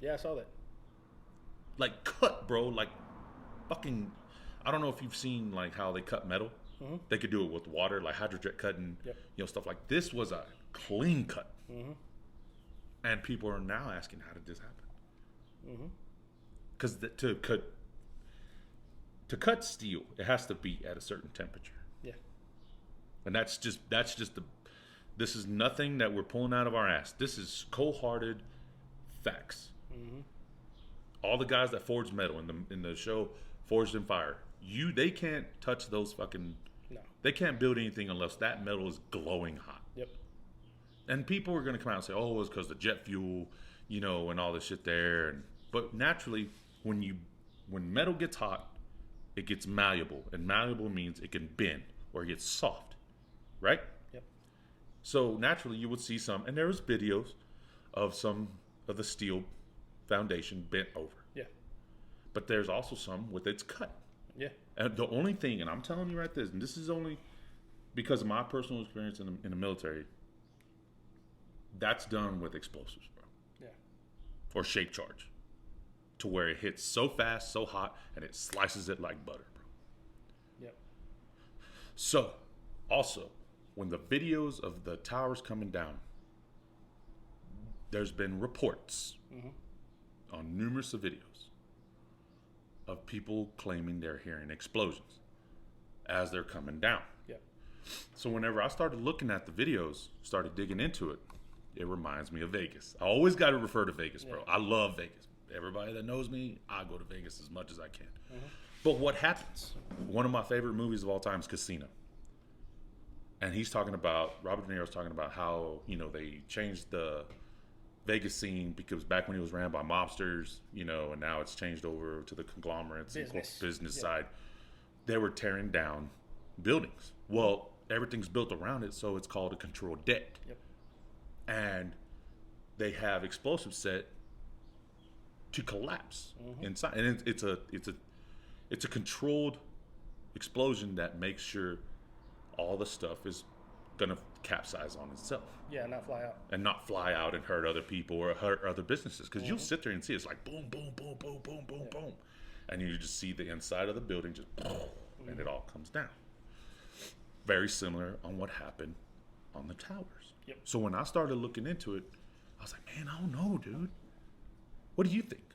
Yeah, I saw that. Like cut, bro. Like fucking. I don't know if you've seen like how they cut metal. Mm-hmm. They could do it with water, like hydrojet cutting, Yep. stuff like this was a clean cut. Mm-hmm. And people are now asking, how did this happen? Mm-hmm. Because to cut steel, it has to be at a certain temperature. Yeah. And that's just this is nothing that we're pulling out of our ass. This is cold-hearted facts. Mm-hmm. All the guys that forged metal in the show Forged in Fire, they can't touch those fucking. No. They can't build anything unless that metal is glowing hot. Yep. And people are going to come out and say, "Oh, it's because the jet fuel, and all this shit there." But naturally, when metal gets hot, it gets malleable, and malleable means it can bend or it gets soft, right? Yep. So naturally, you would see some, and there was videos of some of the steel foundation bent over. Yeah. But there's also some with its cut. Yeah. And the only thing, and I'm telling you right this, and this is only because of my personal experience in the military, that's done with explosives, bro. Yeah. Or shape charge. To where it hits so fast, so hot, and it slices it like butter, bro. Yep. So, also, when the videos of the towers coming down, there's been reports on numerous of videos of people claiming they're hearing explosions as they're coming down. Yep. So whenever I started looking at the videos, started digging into it, it reminds me of Vegas. I always got to refer to Vegas, bro. Yeah. I love Vegas. Everybody that knows me, I go to Vegas as much as I can. But what happens? One of my favorite movies of all time is Casino. And Robert De Niro's talking about how, they changed the Vegas scene because back when he was ran by mobsters, and now it's changed over to the conglomerates and business side. They were tearing down buildings. Well, everything's built around it, so it's called a controlled debt. Yep. And they have explosives set to collapse inside, and it's a controlled explosion that makes sure all the stuff is gonna capsize on itself. Yeah, not fly out. And not fly out and hurt other people or hurt other businesses. Because you'll sit there and see it's like boom, boom, boom, boom, boom, boom, boom. And you just see the inside of the building just boom, and it all comes down. Very similar on what happened on the towers. Yep. So when I started looking into it, I was like, man, I don't know, dude. What do you think?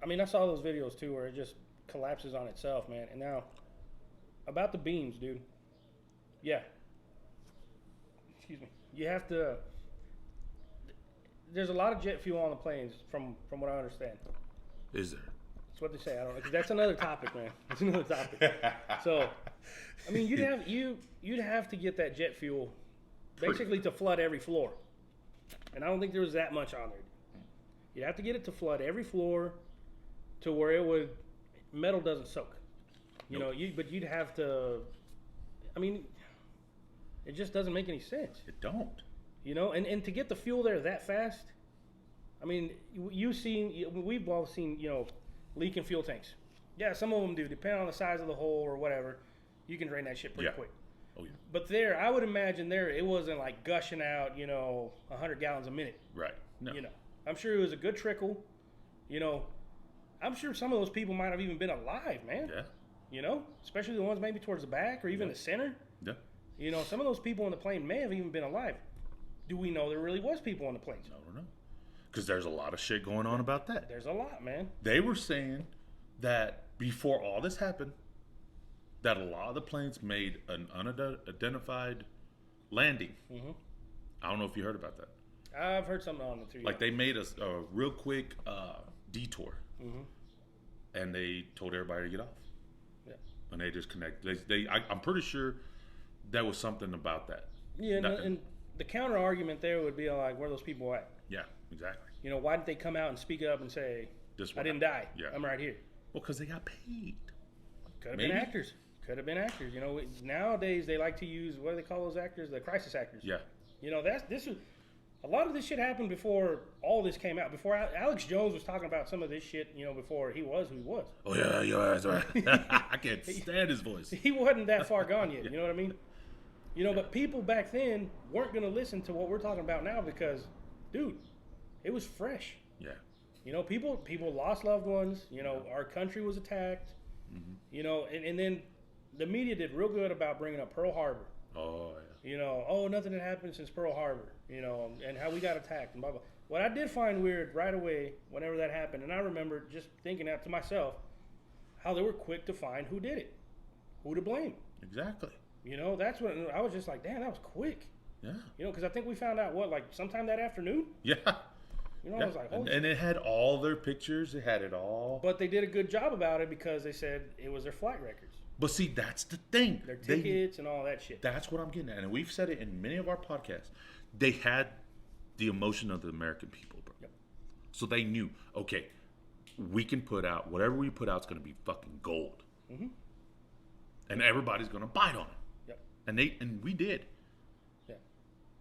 I mean, I saw those videos too where it just collapses on itself, man. And now, about the beams, dude. Yeah. Excuse me. You have to. There's a lot of jet fuel on the planes, from what I understand. Is there? That's what they say. I don't know. 'Cause that's another topic, man. That's another topic. So, I mean, you'd have to get that jet fuel basically to flood every floor, and I don't think there was that much on there. You'd have to get it to flood every floor to where metal doesn't soak. But you'd have to. I mean, it just doesn't make any sense. It don't. And to get the fuel there that fast, I mean, we've all seen, leaking fuel tanks. Yeah, some of them do, depending on the size of the hole or whatever. You can drain that shit pretty quick. Oh yeah. But I would imagine it wasn't like gushing out, 100 gallons a minute. Right. No. I'm sure it was a good trickle. I'm sure some of those people might have even been alive, man. Yeah. Especially the ones maybe towards the back or even the center. Yeah. Some of those people on the plane may have even been alive. Do we know there really was people on the planes? I don't know. Because there's a lot of shit going on about that. There's a lot, man. They were saying that before all this happened, that a lot of the planes made an unidentified landing. I don't know if you heard about that. I've heard something on it too. Like they made a real quick detour, and they told everybody to get off. Yeah. And they just connected. I'm pretty sure there was something about that. Yeah, and the counter argument there would be like, where are those people at? Yeah, exactly. Why didn't they come out and speak up and say, I didn't die. Yeah. I'm right here. Well, because they got paid. Could have been actors. Nowadays they like to use, what do they call those actors? The crisis actors. Yeah. A lot of this shit happened before all this came out. Before Alex Jones was talking about some of this shit, before he was who he was. Oh yeah, that's right. I can't stand his voice. He wasn't that far gone yet. You know what I mean? But people back then weren't going to listen to what we're talking about now because, dude, it was fresh. Yeah. You know, people lost loved ones. You know, our country was attacked. Mm-hmm. You know, and then the media did real good about bringing up Pearl Harbor. Oh, yeah. You know, oh, nothing had happened since Pearl Harbor. You know, and how we got attacked and blah, blah. What I did find weird right away whenever that happened, and I remember just thinking that to myself, how they were quick to find who did it, who to blame. Exactly. You know, that's when I was just like, damn, that was quick. Yeah. You know, because I think we found out, like sometime that afternoon? Yeah. You know, Yeah. I was like, holy and it had all their pictures. It had it all. But they did a good job about it because they said it was their flight records. But see, that's the thing. Their tickets and all that shit. That's what I'm getting at. And we've said it in many of our podcasts. They had the emotion of the American people, bro. Yep. So they knew, okay, we can put out, whatever we put out is going to be fucking gold. Mm-hmm. And everybody's going to bite on it. Yep. And we did. Yeah.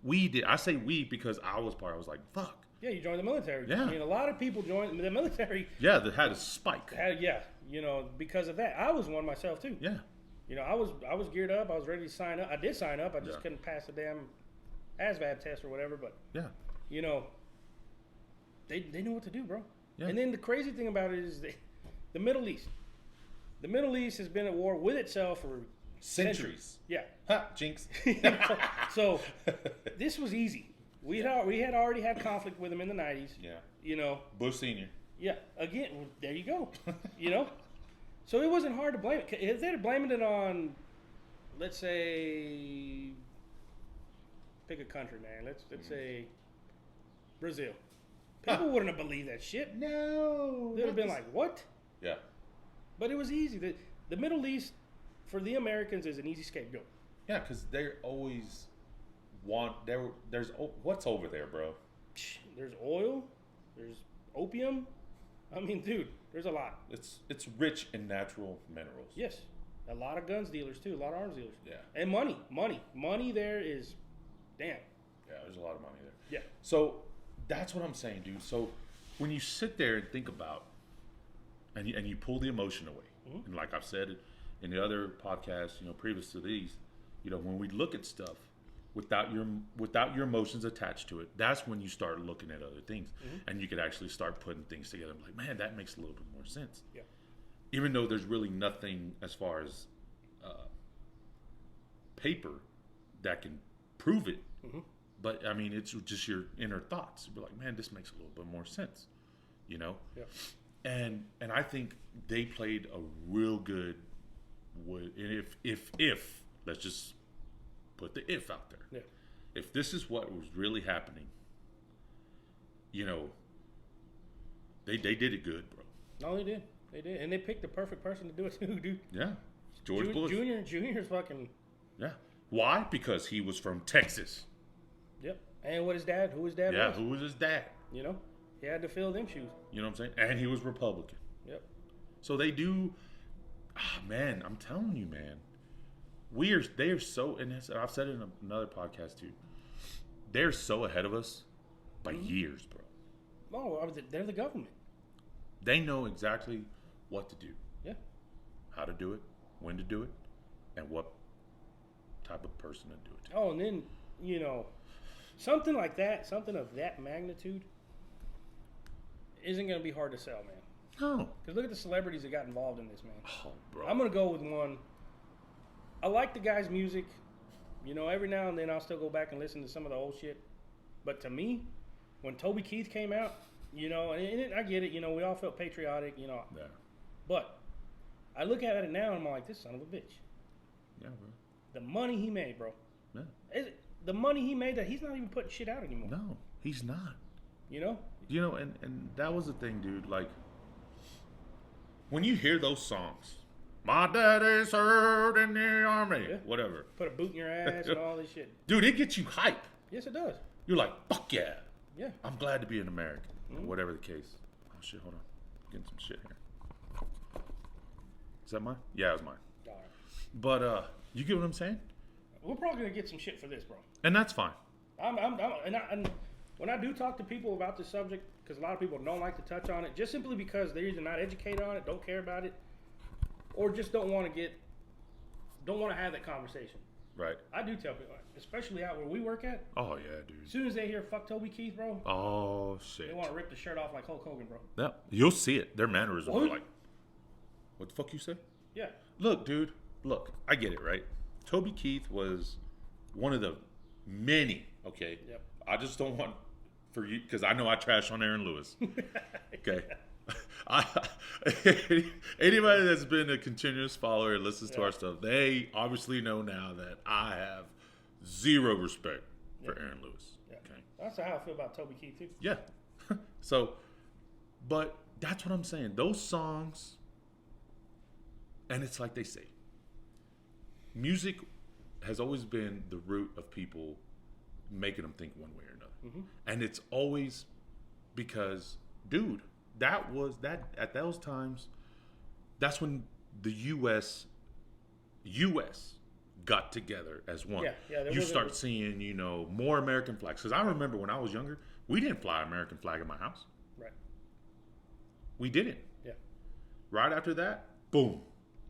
We did. I say we because I was like, fuck. Yeah, you joined the military. Yeah. I mean, a lot of people joined the military. Yeah, that had a spike. You know, because of that. I was one myself, too. Yeah. You know, I was geared up. I was ready to sign up. I did sign up. I just couldn't pass the damn ASVAB test or whatever. But, Yeah. you know, they knew what to do, bro. Yeah. And then the crazy thing about it is the Middle East. The Middle East has been at war with itself for centuries. Yeah. Ha, jinx. So this was easy. We had already had conflict with them in the 90s. Yeah. You know. Bush Senior. Yeah. Again, there you go. You know. So it wasn't hard to blame it. If they're blaming it on, let's say, pick a country, man. Let's say Brazil. People wouldn't have believed that shit. No. They'd have been like, what? Yeah. But it was easy. The Middle East, for the Americans, is an easy scapegoat. Yeah, because they always there's what's over there, bro? There's oil. There's opium. I mean, dude, there's a lot. It's rich in natural minerals. Yes. A lot of guns dealers, too. A lot of arms dealers. Yeah. And money. Money there is, damn. Yeah, there's a lot of money there. Yeah. So that's what I'm saying, dude. So when you sit there and think about, and you pull the emotion away, Mm-hmm. and like I've said in the other podcasts, you know, previous to these, you know, when we look at stuff without your emotions attached to it, that's when you start looking at other things, and you could actually start putting things together. I'm like, man, that makes a little bit more sense. Yeah. Even though there's really nothing as far as paper that can prove it. Mm-hmm. But I mean, it's just your inner thoughts. You're like, man, this makes a little bit more sense, you know. Yeah. And I think they played a real good. And if let's just put the if out there. Yeah. If this is what was really happening, you know, they did it good, bro. No, they did. They did, and they picked the perfect person to do it too, dude. Yeah, George Bush. Junior's fucking. Yeah. Why? Because he was from Texas. Yep. And who his dad was. Yeah, who was his dad? You know, he had to fill them shoes. You know what I'm saying? And he was Republican. Yep. So they do. Man, I'm telling you, man. They are so, and I've said it in another podcast too. They're so ahead of us by years, bro. Oh, they're the government. They know exactly what to do. Yeah. How to do it, when to do it, and what type of person to do it to. Oh, and then, you know, something like that, something of that magnitude, isn't going to be hard to sell, man. No. Because look at the celebrities that got involved in this, man. Oh, bro. I'm going to go with one. I like the guy's music. You know, every now and then I'll still go back and listen to some of the old shit. But to me, when Toby Keith came out, you know, and I get it, you know, we all felt patriotic, you know. Yeah. But I look at it now and I'm like, this son of a bitch. Yeah, bro. The money he made, bro. Yeah. The money he made that he's not even putting shit out anymore. No, he's not. You know? You know, and that was the thing, dude. Like, when you hear those songs, my daddy served in the army, whatever. Put a boot in your ass and all this shit. Dude, it gets you hype. Yes, it does. You're like, fuck yeah. Yeah. I'm glad to be an American, or whatever the case. Oh, shit, hold on. Getting some shit here. Is that mine? Yeah, it was mine. All right. But, you get what I'm saying? We're probably going to get some shit for this, bro. And that's fine. And when I do talk to people about this subject, because a lot of people don't like to touch on it, just simply because they're either not educated on it, don't care about it, or just don't want to have that conversation. Right. I do tell people, especially out where we work at. Oh yeah, dude. As soon as they hear "fuck Toby Keith," bro, Oh shit. they want to rip the shirt off like Hulk Hogan, bro. Yeah, you'll see it. Their mannerisms What? are like, "What the fuck you say?" Yeah. Look, dude. Look, I get it, right? Toby Keith was one of the many. Okay. Yep. I just don't want for you because I know I trash on Aaron Lewis. Okay. Anybody that's been a continuous follower and listens to our stuff, they obviously know now that I have zero respect for Aaron Lewis. Yeah. Okay. That's how I feel about Toby Keith too. Yeah. So, but that's what I'm saying. Those songs, and it's like they say, music has always been the root of people making them think one way or another. Mm-hmm. And it's always because, dude, that was that at those times, that's when the US got together as one. Yeah, you start seeing, more American flags. Because I remember when I was younger, we didn't fly American flag in my house. Right. We didn't. Yeah. Right after that, boom,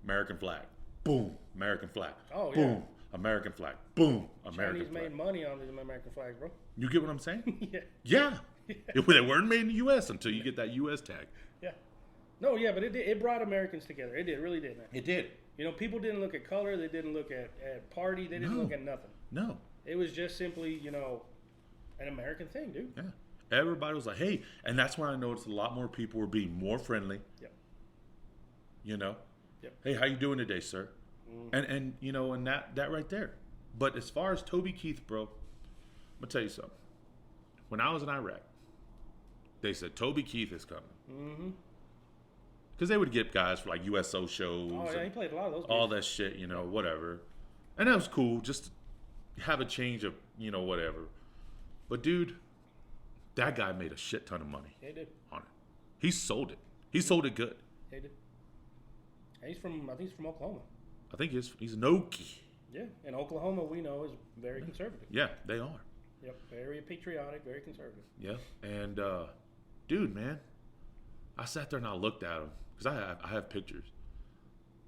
American flag. Boom, American flag. Oh, yeah. Boom, American flag. Boom, American Chinese flag. made money on these American flags, bro. You get what I'm saying? Yeah. Yeah. They weren't made in the U.S. until you get that U.S. tag. Yeah. No, yeah, but it brought Americans together. It really did, man. It did. People didn't look at color. They didn't look at party. They didn't look at nothing. No. It was just simply, an American thing, dude. Yeah. Everybody was like, hey. And that's when I noticed a lot more people were being more friendly. Yep. Yep. Hey, how you doing today, sir? And and that right there. But as far as Toby Keith, bro, I'm going to tell you something. When I was in Iraq, they said Toby Keith is coming. Mm-hmm. Because they would get guys for like USO shows. Oh, yeah, he played a lot of those all games. that shit, whatever. And that was cool, just to have a change of, whatever. But dude, that guy made a shit ton of money. Yeah, he did. On it. He sold it. He sold it good. Yeah, he did. And I think he's from Oklahoma. I think he's an Okie. Yeah, and Oklahoma, we know, is very conservative. Yeah, they are. Yep, very patriotic, very conservative. Yeah, and dude, man, I sat there and I looked at him because I have pictures,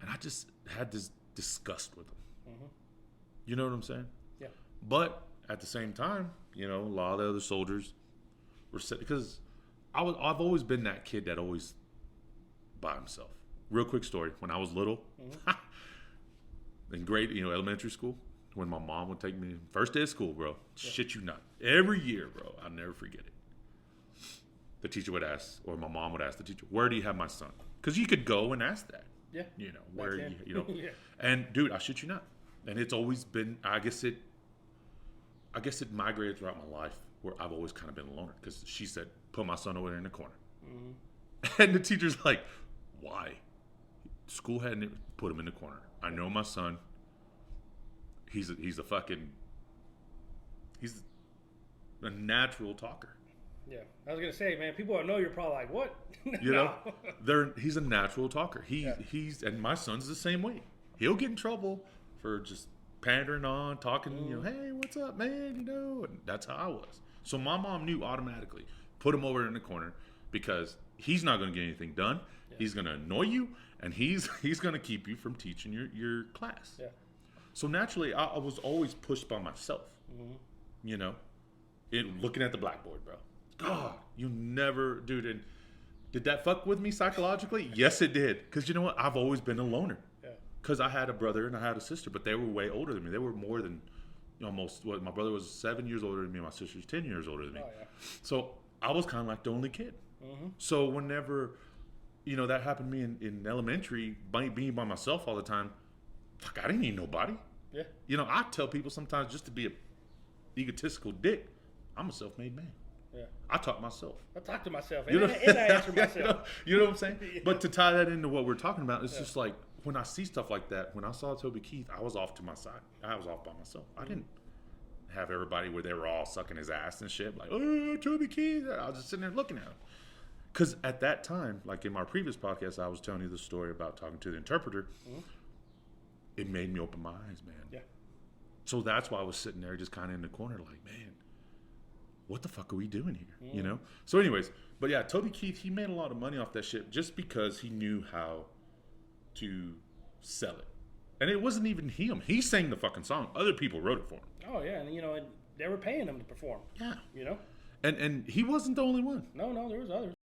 and I just had this disgust with him. Mm-hmm. You know what I'm saying? Yeah. But at the same time, a lot of the other soldiers were because I've always been that kid that always by himself. Real quick story: when I was little, in elementary school. When my mom would take me first day of school, bro. Yeah. Shit you not. Every year, bro. I'll never forget it. The teacher would ask, or my mom would ask the teacher, where do you have my son? Because you could go and ask that. Yeah. Where Yeah. And dude, I shit you not. And it's always been, I guess it migrated throughout my life where I've always kind of been a loner. Because she said, put my son over there in the corner. Mm-hmm. And the teacher's like, why? School hadn't put him in the corner. I know my son. He's a natural talker. Yeah, I was gonna say, man, people that know you're probably like, what? He's a natural talker. And my son's the same way. He'll get in trouble for just pandering on, talking. Hey, what's up, man? And that's how I was. So my mom knew automatically, put him over in the corner because he's not going to get anything done. Yeah. He's going to annoy you, and he's going to keep you from teaching your class. Yeah. So naturally, I was always pushed by myself, looking at the blackboard, bro. God, you never, dude. And did that fuck with me psychologically? Yes, it did. Because you know what? I've always been a loner. Yeah. Because I had a brother and I had a sister, but they were way older than me. They were more than almost, my brother was 7 years older than me. My sister was 10 years older than me. Oh, yeah. So I was kind of like the only kid. Mm-hmm. So whenever, that happened to me in elementary, being by myself all the time, fuck, I didn't need nobody. Yeah. I tell people sometimes just to be a egotistical dick, I'm a self-made man. Yeah. I talk myself. I talk to myself. And I answer myself. You know what I'm saying? Yeah. But to tie that into what we're talking about, it's just like when I see stuff like that, when I saw Toby Keith, I was off to my side. I was off by myself. I didn't have everybody where they were all sucking his ass and shit. Like, oh, Toby Keith. I was just sitting there looking at him. Because at that time, like in my previous podcast, I was telling you the story about talking to the interpreter. Mm-hmm. It made me open my eyes, man. Yeah. So that's why I was sitting there just kind of in the corner like, man, what the fuck are we doing here? Mm. So anyways, but yeah, Toby Keith, he made a lot of money off that shit just because he knew how to sell it. And it wasn't even him. He sang the fucking song. Other people wrote it for him. Oh yeah, and they were paying him to perform. Yeah. You know. And he wasn't the only one. No, there was others.